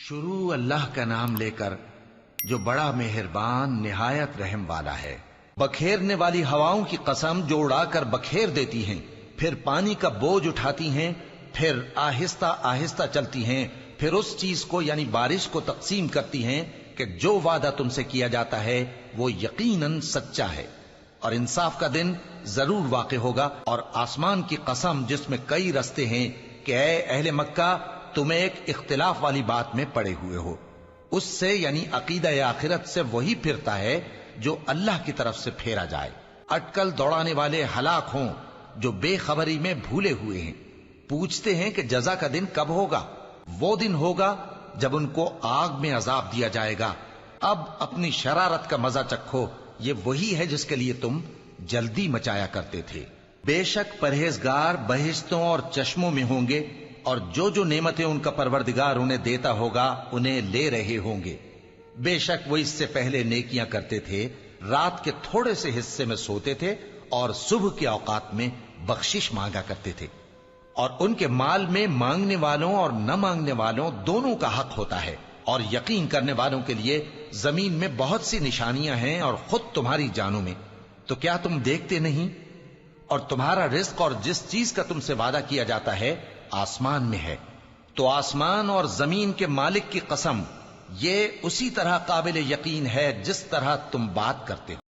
شروع اللہ کا نام لے کر جو بڑا مہربان نہایت رحم والا ہے۔ بکھیرنے والی ہواؤں کی قسم جو اڑا کر بکھیر دیتی ہیں، پھر پانی کا بوجھ اٹھاتی ہیں، پھر آہستہ آہستہ چلتی ہیں، پھر اس چیز کو یعنی بارش کو تقسیم کرتی ہیں کہ جو وعدہ تم سے کیا جاتا ہے وہ یقیناً سچا ہے، اور انصاف کا دن ضرور واقع ہوگا۔ اور آسمان کی قسم جس میں کئی رستے ہیں کہ اے اہل مکہ تم ایک اختلاف والی بات میں پڑے ہوئے ہو، اس سے یعنی عقیدہ آخرت سے وہی پھرتا ہے جو اللہ کی طرف سے پھیرا جائے۔ اٹکل دوڑانے والے ہلاک ہوں جو بے خبری میں بھولے ہوئے ہیں، پوچھتے ہیں کہ جزا کا دن کب ہوگا؟ وہ دن ہوگا جب ان کو آگ میں عذاب دیا جائے گا۔ اب اپنی شرارت کا مزہ چکھو، یہ وہی ہے جس کے لیے تم جلدی مچایا کرتے تھے۔ بے شک پرہیزگار بہشتوں اور چشموں میں ہوں گے، اور جو جو نعمتیں ان کا پروردگار انہیں دیتا ہوگا انہیں لے رہے ہوں گے۔ بے شک وہ اس سے پہلے نیکیاں کرتے تھے، رات کے تھوڑے سے حصے میں سوتے تھے اور صبح کے اوقات میں بخشش مانگا کرتے تھے، اور ان کے مال میں مانگنے والوں اور نہ مانگنے والوں دونوں کا حق ہوتا ہے۔ اور یقین کرنے والوں کے لیے زمین میں بہت سی نشانیاں ہیں اور خود تمہاری جانوں میں، تو کیا تم دیکھتے نہیں؟ اور تمہارا رزق اور جس چیز کا تم سے وعدہ کیا جاتا ہے آسمان میں ہے، تو آسمان اور زمین کے مالک کی قسم یہ اسی طرح قابل یقین ہے جس طرح تم بات کرتے ہو۔